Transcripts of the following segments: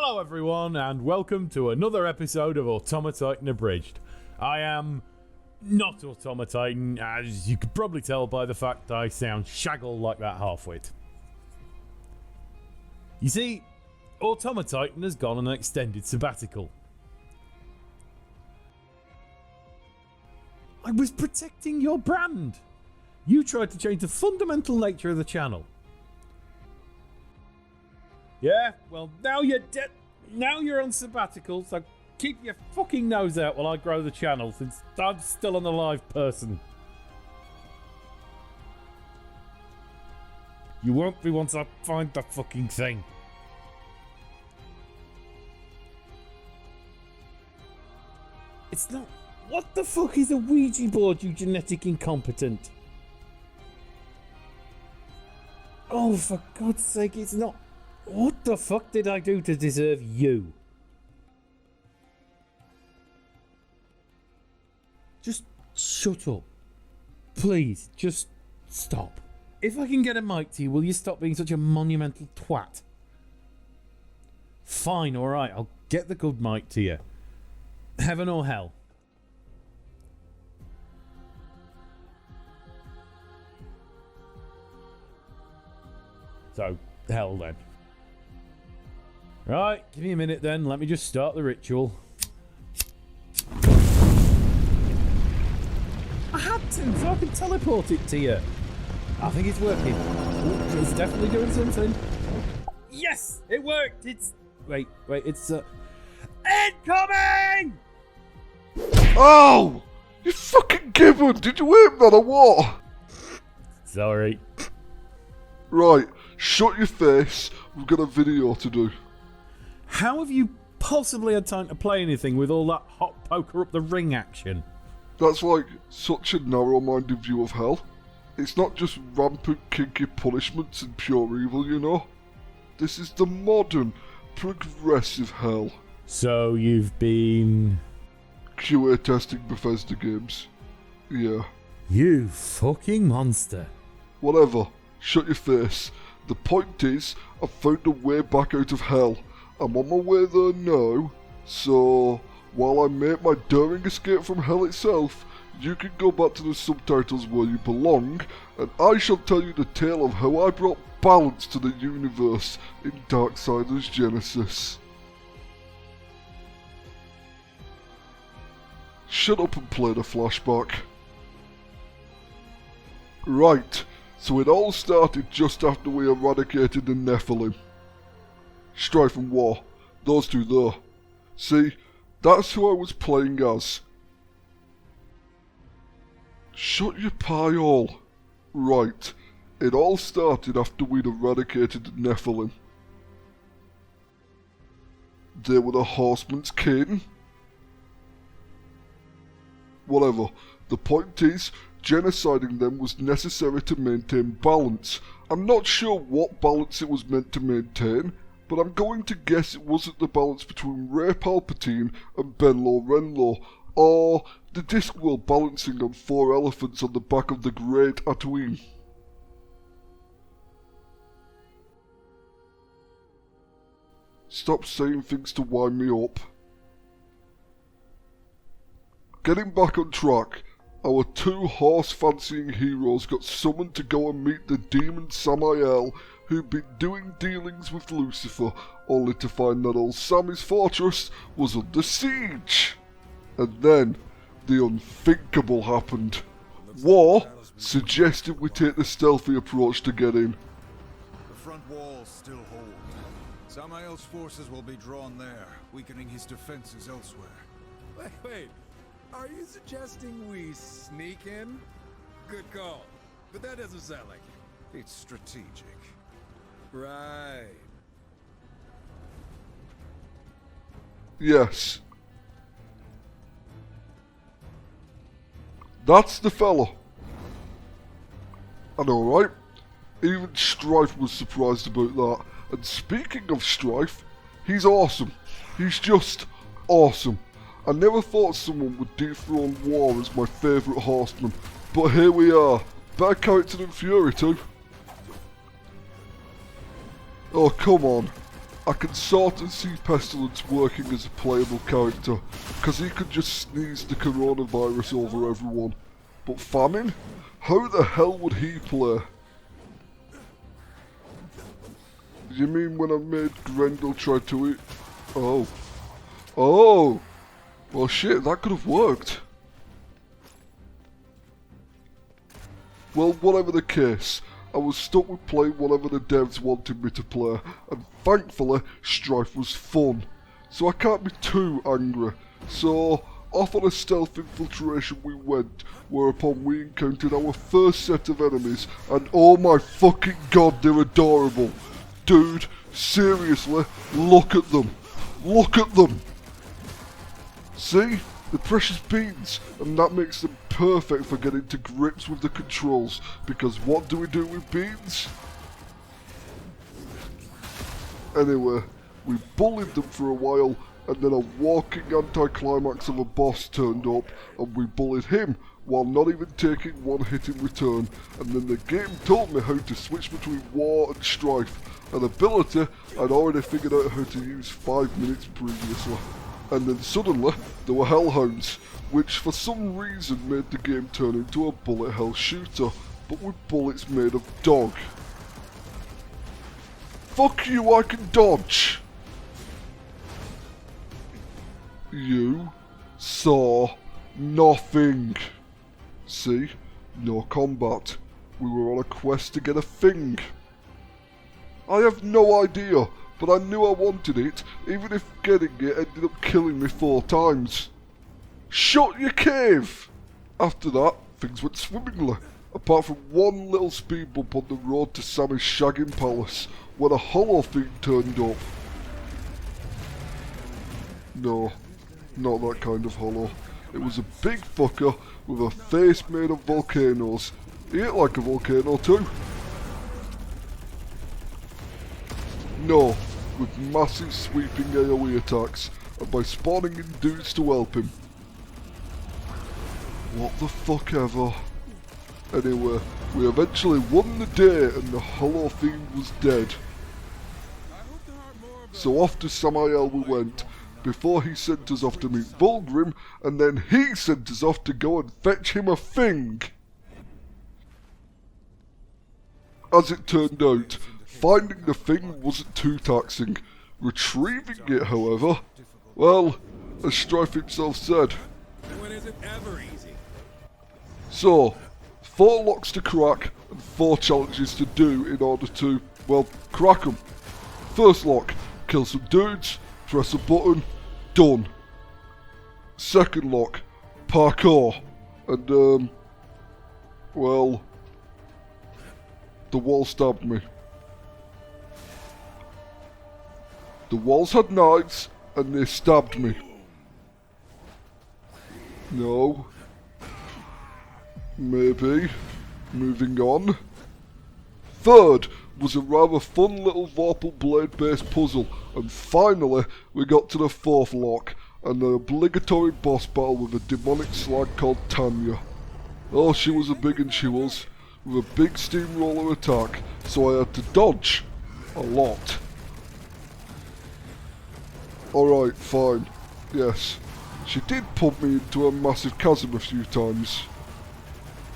Hello everyone and welcome to another episode of AutomaTitan Abridged. I am not AutomaTitan, as you could probably tell by the fact I sound shaggle like that half-wit. You see, AutomaTitan has gone on an extended sabbatical. I was protecting your brand. You tried to change the fundamental nature of the channel. Yeah, well now you're dead. Now you're on sabbatical, so keep your fucking nose out while I grow the channel, since I'm still an alive person. You won't be once I find the fucking thing. It's not. What the fuck is a Ouija board, you genetic incompetent? Oh, for God's sake, it's not. What the fuck did I do to deserve you? Just shut up. Please, just stop. If I can get a mic to you, will you stop being such a monumental twat? Fine, alright, I'll get the good mic to you. Heaven or hell? So, hell then. Right, give me a minute then, let me just start the ritual. I had to, so I could teleport it to you. I think it's working. Ooh, it's definitely doing something. Yes, it worked. It's wait, it's incoming. Oh, you fucking gibbon! Did you aim that or what? Sorry. Right, shut your face. We've got a video to do. How have you possibly had time to play anything with all that hot poker up the ring action? That's like such a narrow-minded view of hell. It's not just rampant kinky punishments and pure evil, you know. This is the modern, progressive hell. So you've been QA testing Bethesda games. Yeah. You fucking monster. Whatever. Shut your face. The point is, I've found a way back out of hell. I'm on my way there now, so while I make my daring escape from hell itself, you can go back to the subtitles where you belong, and I shall tell you the tale of how I brought balance to the universe in Darksiders Genesis. Shut up and play the flashback. Right, so it all started just after we eradicated the Nephilim. Strife and War, those two there. See, that's who I was playing as. Shut your pie hole. Right, it all started after we'd eradicated the Nephilim. They were the Horseman's kin. Whatever, the point is, genociding them was necessary to maintain balance. I'm not sure what balance it was meant to maintain, but I'm going to guess it wasn't the balance between Rey Palpatine and Benlo Renlo, or the Discworld balancing on 4 elephants on the back of the Great Tatooine. Stop saying things to wind me up. Getting back on track, our 2 horse-fancying heroes got summoned to go and meet the demon Samael, who'd been doing dealings with Lucifer, only to find that old Sammy's fortress was under siege. And then, the unthinkable happened. War suggested we take the stealthy approach to get in. The front walls still hold. Samael's forces will be drawn there, weakening his defenses elsewhere. Wait. Are you suggesting we sneak in? Good call. But that doesn't sound like it. It's strategic. Right. Yes. That's the fella. I know, right? Even Strife was surprised about that. And speaking of Strife, he's awesome. He's just awesome. I never thought someone would dethrone War as my favourite horseman, but here we are. Better character than Fury too. Oh, come on. I can sort of see Pestilence working as a playable character, because he could just sneeze the coronavirus over everyone. But Famine? How the hell would he play? You mean when I made Grendel try to eat? Oh. Oh! Well shit, that could have worked. Well, whatever the case, I was stuck with playing whatever the devs wanted me to play, and thankfully, Strife was fun. So I can't be too angry. So, off on a stealth infiltration we went, whereupon we encountered our first set of enemies, and oh my fucking god, they're adorable. Dude, seriously, look at them. Look at them. See? The precious beans, and that makes them perfect for getting to grips with the controls, because what do we do with beans? Anyway, we bullied them for a while, and then a walking anticlimax of a boss turned up, and we bullied him, while not even taking one hit in return, and then the game told me how to switch between War and Strife, an ability I'd already figured out how to use 5 minutes previously. And then suddenly, there were Hellhounds, which for some reason made the game turn into a bullet hell shooter, but with bullets made of dog. Fuck you, I can dodge! You saw nothing. See? No combat. We were on a quest to get a thing. I have no idea, but I knew I wanted it, even if getting it ended up killing me 4 times. Shut your cave! After that, things went swimmingly, apart from one little speed bump on the road to Sammy's shagging palace, when a hollow fiend turned up. No, not that kind of hollow. It was a big fucker with a face made of volcanoes. He ate like a volcano too. No, with massive sweeping AoE attacks, and by spawning in dudes to help him. What the fuck ever. Anyway, we eventually won the day and the hollow fiend was dead. So off to Samael we went, before he sent us off to meet Vulgrim, and then he sent us off to go and fetch him a thing. As it turned out, finding the thing wasn't too taxing. Retrieving it, however, well, as Strife himself said. When is it ever easy? So, 4 locks to crack and 4 challenges to do in order to, well, crack them. First lock, kill some dudes, press a button, done. Second lock, parkour, and well, the wall stabbed me. The walls had knives, and they stabbed me. No. Maybe. Moving on. Third was a rather fun little Vorpal blade based puzzle, and finally we got to the 4th lock, and the obligatory boss battle with a demonic slag called Tanya. Oh, she was a big one, she was, with a big steamroller attack, so I had to dodge a lot. Alright, fine. Yes. She did pump me into a massive chasm a few times.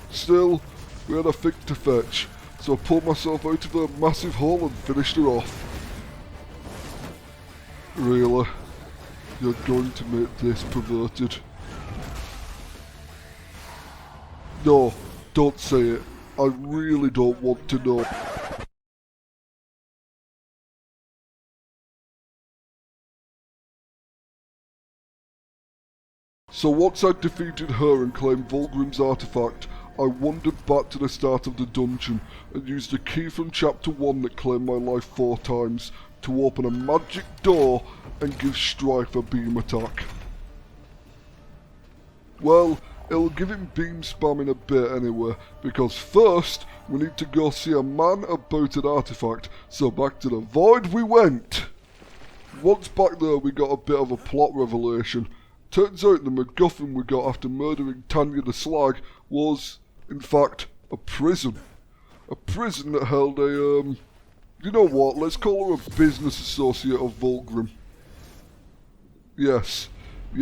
Still, we had a thing to fetch, so I pulled myself out of a massive hole and finished her off. Really? You're going to make this perverted? No, don't say it. I really don't want to know. So once I'd defeated her and claimed Vulgrim's artifact, I wandered back to the start of the dungeon and used a key from chapter 1 that claimed my life 4 times to open a magic door and give Strife a beam attack. Well, it'll give him beam spam in a bit anyway, because first we need to go see a man about an artifact, so back to the void we went. Once back there we got a bit of a plot revelation. Turns out the MacGuffin we got after murdering Tanya the Slag was, in fact, a prison. A prison that held a, You know what, let's call her a business associate of Vulgrim. Yes,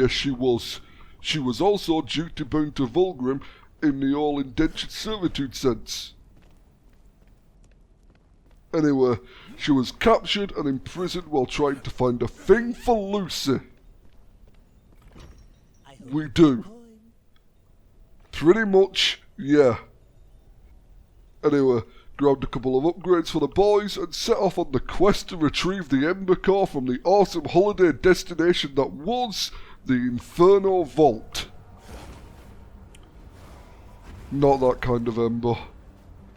she was. She was also duty bound to Vulgrim in the all indentured servitude sense. Anyway, she was captured and imprisoned while trying to find a thing for Lucy. We do. Pretty much, yeah. Anyway, grabbed a couple of upgrades for the boys and set off on the quest to retrieve the Ember Core from the awesome holiday destination that was the Inferno Vault. Not that kind of Ember.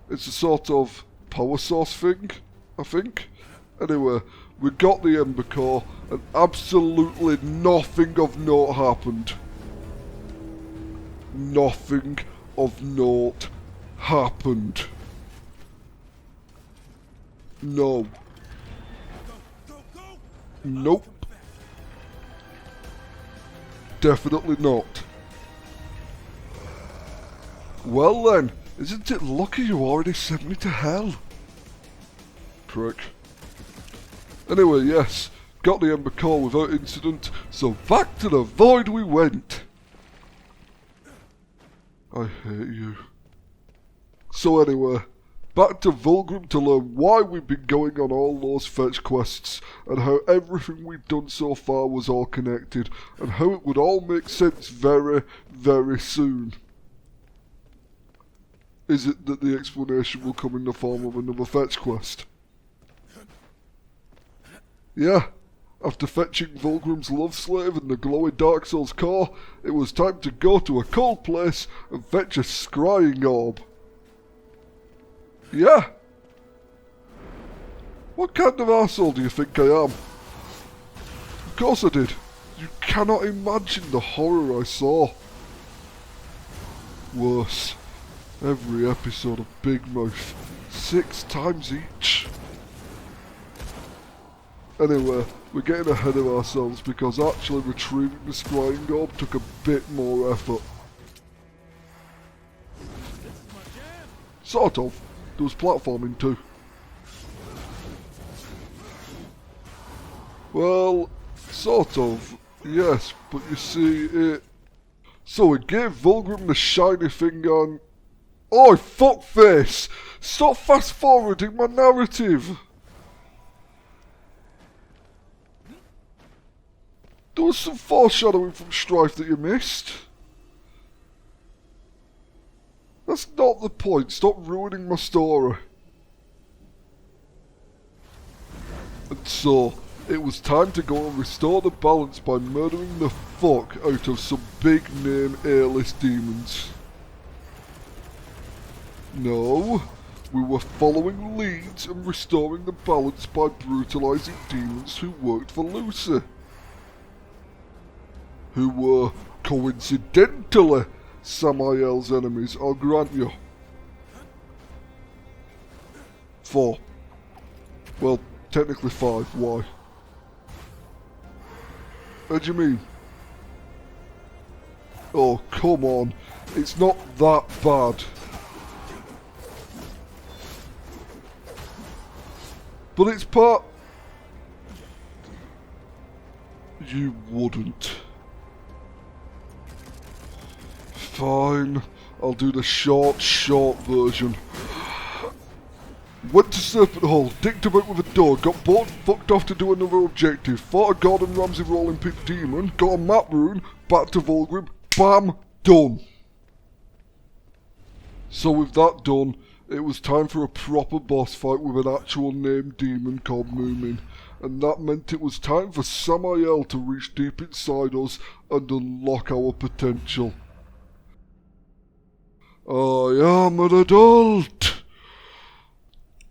It's a sort of power source thing, I think. Anyway, we got the Ember Core and absolutely nothing of note happened. Nothing of note happened. No. Nope. Definitely not. Well then, isn't it lucky you already sent me to hell? Prick. Anyway, yes, got the Ember Core without incident, so back to the void we went. I hate you. So anyway, back to Vulgrim to learn why we've been going on all those fetch quests, and how everything we've done so far was all connected, and how it would all make sense very, very soon. Is it that the explanation will come in the form of another fetch quest? Yeah, after fetching Vulgrim's love slave and the glowing Dark Souls core, it was time to go to a cold place and fetch a scrying orb. Yeah. What kind of arsehole do you think I am? Of course I did. You cannot imagine the horror I saw. Worse. Every episode of Big Mouth. 6 times each. Anyway, we're getting ahead of ourselves because actually retrieving the scrying orb took a bit more effort. Sort of. There was platforming too. Well, sort of, yes, but you see, it... So it gave Vulgrim the shiny thing on... Oi, fuckface! Stop fast-forwarding my narrative! There was some foreshadowing from Strife that you missed. That's not the point, stop ruining my story. And so, it was time to go and restore the balance by murdering the fuck out of some big name A-list demons. No, we were following leads and restoring the balance by brutalising demons who worked for Lucy. Who were, coincidentally, Samael's enemies, I'll grant you. 4. Well, technically 5, why? What do you mean? Oh, come on, it's not that bad. But it's part... You wouldn't. Fine, I'll do the short version. Went to Serpent Hole, dicked about with a dog, got bored and fucked off to do another objective, fought a Gordon Ramsay rolling pin demon, got a map rune, back to Vulgrim, bam, done. So with that done, it was time for a proper boss fight with an actual named demon called Moomin, and that meant it was time for Samael to reach deep inside us and unlock our potential. I am an adult!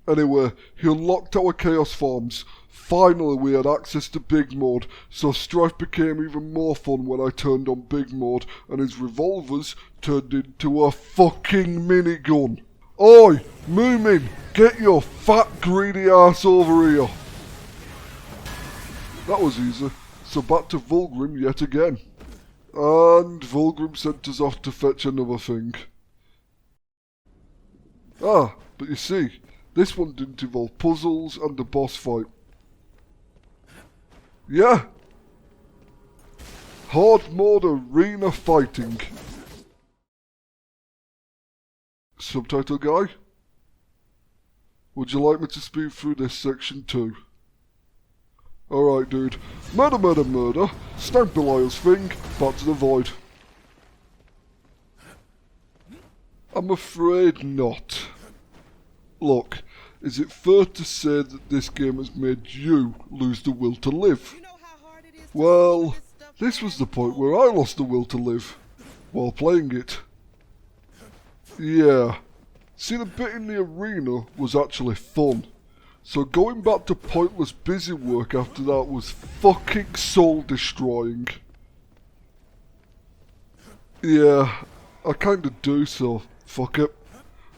Anyway, he unlocked our chaos forms. Finally we had access to big mode, so Strife became even more fun when I turned on big mode and his revolvers turned into a fucking minigun. Oi, Moomin, get your fat greedy ass over here. That was easy, so back to Vulgrim yet again. And Vulgrim sent us off to fetch another thing. Ah, but you see, This one didn't involve puzzles and a boss fight. Yeah. Hard mode arena fighting. Subtitle Guy? Would you like me to speed through this section too? Alright dude. Murder, murder, murder. Snipe Belial's thing. Back to the void. I'm afraid not. Look, is it fair to say that this game has made you lose the will to live? Well, this was the point where I lost the will to live while playing it. Yeah. See, the bit in the arena was actually fun. So going back to pointless busy work after that was fucking soul destroying. Yeah, I kinda do, so fuck it.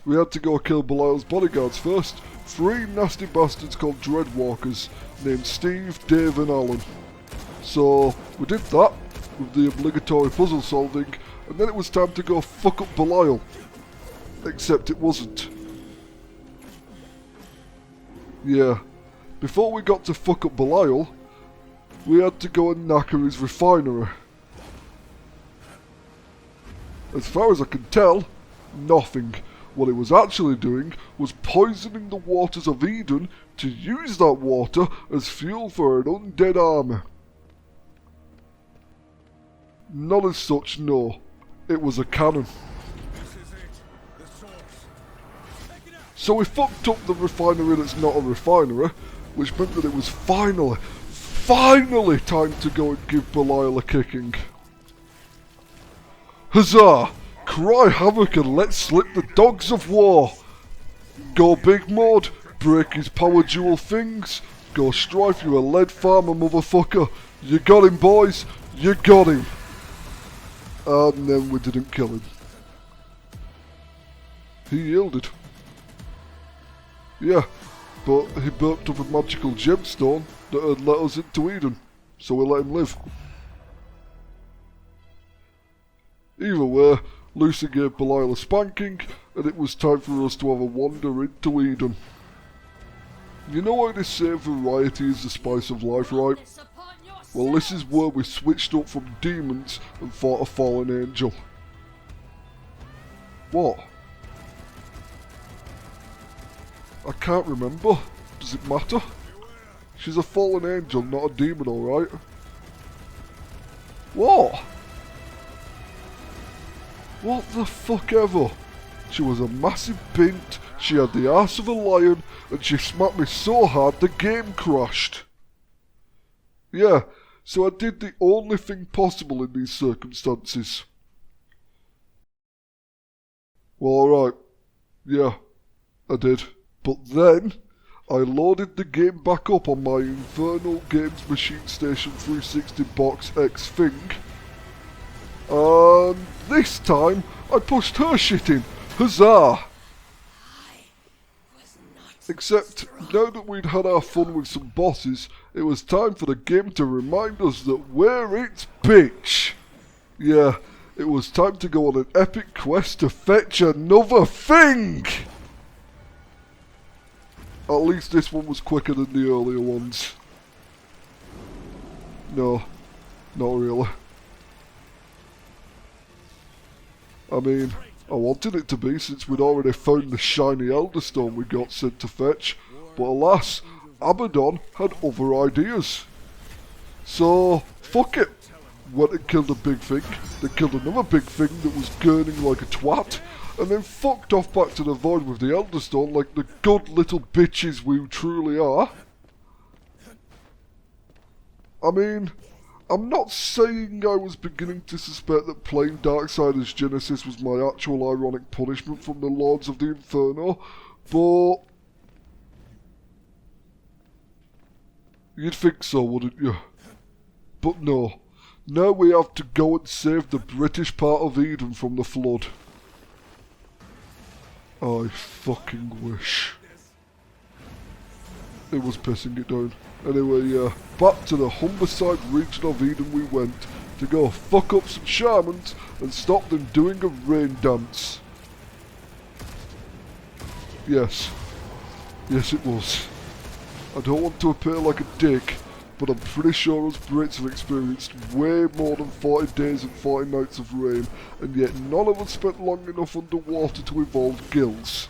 We had to go kill Belial's bodyguards first. 3 nasty bastards called Dreadwalkers, named Steve, Dave and Alan. So, we did that, with the obligatory puzzle solving, and then it was time to go fuck up Belial. Except it wasn't. Yeah, before we got to fuck up Belial, we had to go and knacker his refinery. As far as I can tell, nothing. What it was actually doing was poisoning the waters of Eden to use that water as fuel for an undead army. Not as such, no. It was a cannon. So we fucked up the refinery that's not a refinery, which meant that it was finally time to go and give Belial a kicking. Huzzah! Cry havoc and let slip the dogs of war! Go big mode, break his power jewel things, go strife you a lead farmer motherfucker. You got him boys, you got him! And then we didn't kill him. He yielded. Yeah, but he burped up a magical gemstone that had let us into Eden, so we let him live. Either way, Lucy gave Belial a spanking, and it was time for us to have a wander into Eden. You know how they say variety is the spice of life, right? Well, this is where we switched up from demons and fought a fallen angel. What? I can't remember. Does it matter? She's a fallen angel, not a demon, alright? What? What the fuck ever? She was a massive bint, she had the arse of a lion, and she smacked me so hard the game crashed. Yeah, so I did the only thing possible in these circumstances. Well, alright. Yeah, I did. But then, I loaded the game back up on my Infernal Games Machine Station 360 Box X thing, and this time I pushed her shit in. Huzzah! Except, now that we'd had our fun with some bosses, it was time for the game to remind us that we're its bitch. Yeah, it was time to go on an epic quest to fetch another thing! At least this one was quicker than the earlier ones. No, not really. I mean, I wanted it to be since we'd already found the shiny Elder Stone we got sent to fetch, but alas, Abaddon had other ideas. So, fuck it. Went and killed a big thing, then killed another big thing that was gurning like a twat, and then fucked off back to the void with the Elder Stone like the good little bitches we truly are. I mean, I'm not saying I was beginning to suspect that playing Darksiders Genesis was my actual ironic punishment from the Lords of the Inferno, but you'd think so, wouldn't you? But no. Now we have to go and save the British part of Eden from the flood. I fucking wish. It was pissing it down. Anyway, yeah, back to the Humberside region of Eden we went to go fuck up some shamans and stop them doing a rain dance. Yes, Yes, it was. I don't want to appear like a dick, but I'm pretty sure us Brits have experienced way more than 40 days and 40 nights of rain, and yet none of us spent long enough underwater to evolve gills.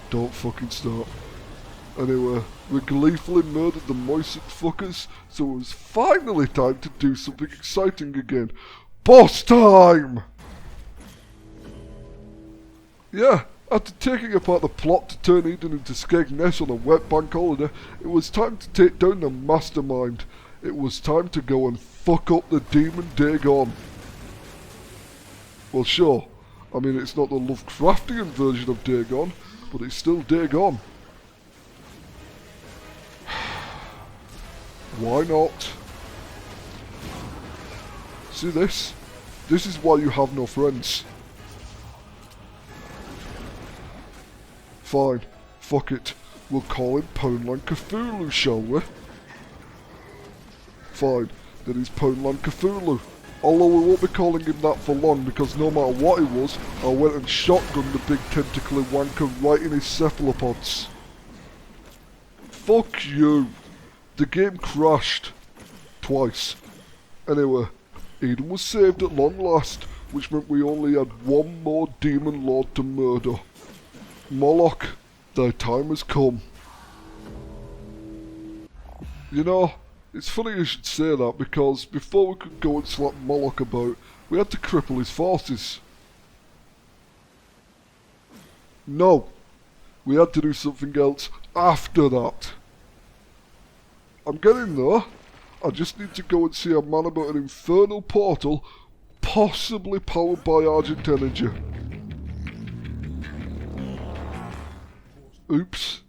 Don't fucking stop. Anyway, we gleefully murdered the moistened fuckers, so it was finally time to do something exciting again. Boss time! Yeah, after taking apart the plot to turn Eden into Skegness on a wet bank holiday, it was time to take down the mastermind. It was time to go and fuck up the demon Dagon. Well, sure. I mean, it's not the Lovecraftian version of Dagon, but it's still Dagon. Why not? See this? This is why you have no friends. Fine. Fuck it. We'll call him Poundland Cthulhu, shall we? Fine. Then he's Poundland Cthulhu. Although we won't be calling him that for long, because no matter what he was, I went and shotgunned the big tentacly wanker right in his cephalopods. Fuck you. The game crashed. Twice. Anyway, Eden was saved at long last, which meant we only had one more demon lord to murder. Moloch, thy time has come. You know, it's funny you should say that, because before we could go and slap Moloch about, we had to cripple his forces. No, we had to do something else after that. I'm getting there. I just need to go and see a man about an infernal portal, possibly powered by Argent Energy. Oops.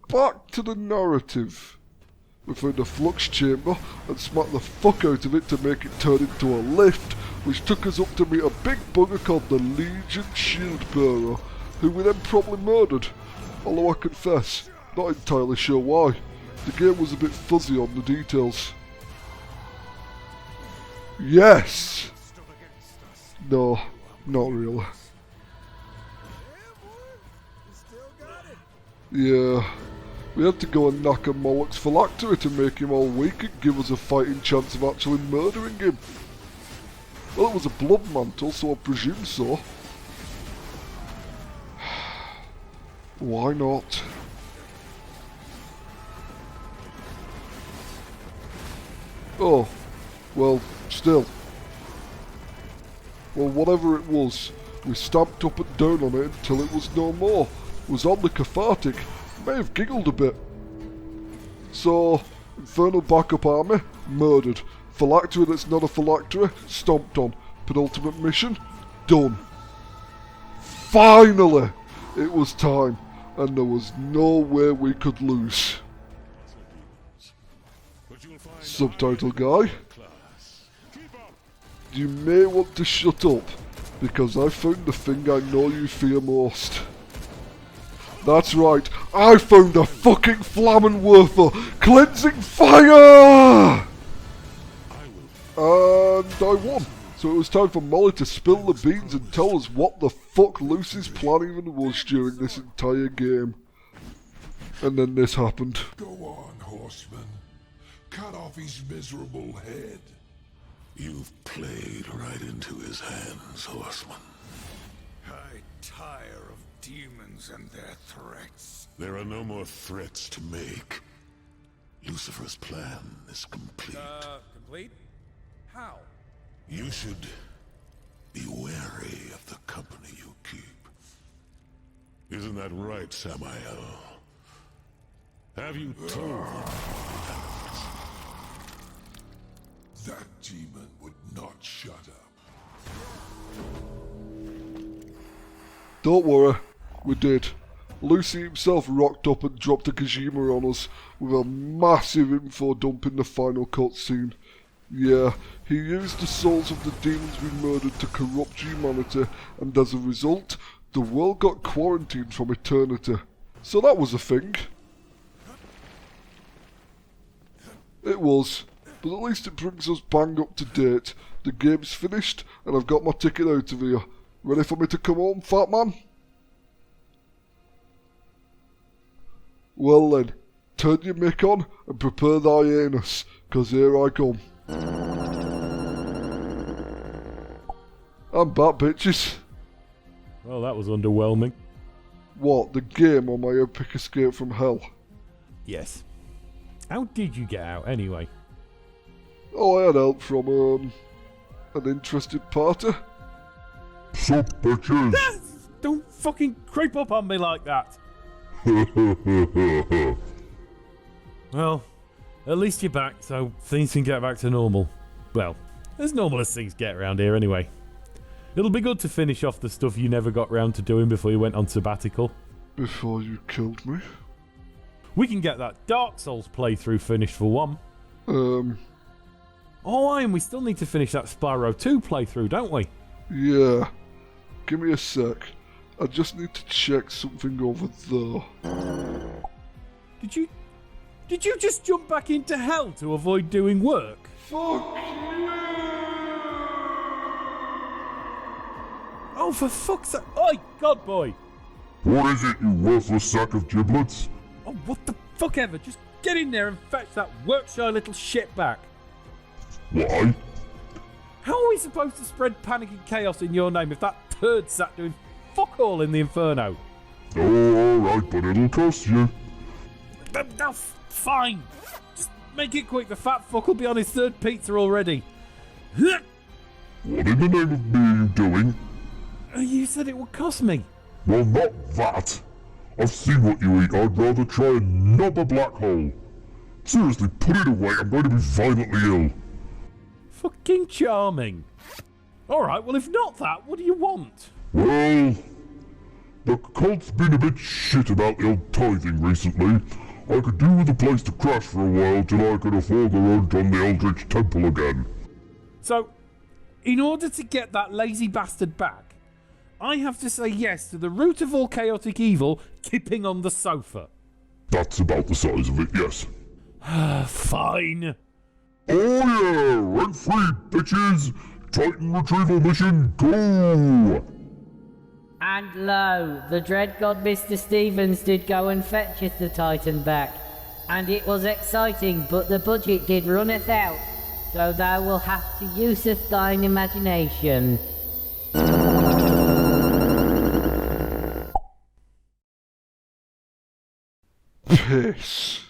Back to the narrative. We found a flux chamber and smacked the fuck out of it to make it turn into a lift, which took us up to meet a big bugger called the Legion Shield Bearer, who we then probably murdered. Although I confess, not entirely sure why. The game was a bit fuzzy on the details. Yes! No, not really. Yeah, we had to go and knock a Moloch's phylactery to make him all weak and give us a fighting chance of actually murdering him. Well, it was a blood mantle, so I presume so. Why not? Oh, well, still. Well, whatever it was, we stamped up and down on it until it was no more. It was oddly cathartic, may have giggled a bit. So, Infernal Backup Army, murdered. Phylactery that's not a phylactery, stomped on. Penultimate mission, done. Finally! It was time, and there was no way we could lose. Subtitle Guy, you may want to shut up, because I found the thing I know you fear most. That's right, I found a fucking flammenwerfer! Cleansing fire! And I won. So it was time for Molly to spill the beans and tell us what the fuck Lucy's plan even was during this entire game. And then this happened. Go on, horseman. Cut off his miserable head. You've played right into his hands, horseman. I tire of demons and their threats. There are no more threats to make. Lucifer's plan is complete. Complete? How? You should be wary of the company you keep. Isn't that right, Samael? Have you told them? That demon would not shut up. Don't worry, we did. Lucy himself rocked up and dropped a Kojima on us with a massive info dump in the final cutscene. Yeah, he used the souls of the demons we murdered to corrupt humanity, and as a result, the world got quarantined from eternity. So that was a thing. It was, but at least it brings us bang up to date. The game's finished, and I've got my ticket out of here. Ready for me to come home, fat man? Well then, turn your mick on and prepare thy anus, 'cause here I come. I'm back, bitches. Well, that was underwhelming. What, the game or my epic escape from hell? Yes. How did you get out, anyway? Oh, I had help from, an interested party. Sup, bitches? Don't fucking creep up on me like that. Well, at least you're back, so things can get back to normal. Well, as normal as things get around here anyway. It'll be good to finish off the stuff you never got round to doing before you went on sabbatical. Before you killed me? We can get that Dark Souls playthrough finished for one. Oh, and we still need to finish that Spyro 2 playthrough, don't we? Yeah. Give me a sec. I just need to check something over there. Did you just jump back into hell to avoid doing work? Fuck! Oh, for fuck's sake! Oi, God boy! What is it, you worthless sack of giblets? Oh, what the fuck ever! Just get in there and fetch that work-shy little shit back. Why? How are we supposed to spread panic and chaos in your name if that turd sat doing fuck all in the Inferno? Oh, alright, but it'll cost you. No, fine. Just make it quick. The fat fuck will be on his third pizza already. What in the name of me are you doing? You said it would cost me. Well, not that. I've seen what you eat. I'd rather try and knob a black hole. Seriously, put it away. I'm going to be violently ill. Fucking charming. Alright, well, if not that, what do you want? Well, the cult's been a bit shit about the old tithing recently. I could do with a place to crash for a while till I could afford the rent on the Eldritch Temple again. So, in order to get that lazy bastard back, I have to say yes to the root of all chaotic evil, kipping on the sofa. That's about the size of it, yes. Fine. Oh yeah, rent-free, bitches! Titan retrieval mission, go! And lo, the dread god Mr. Stevens did go and fetch us the Titan back. And it was exciting, but the budget did runneth out. So thou will have to useth thine imagination. Piss.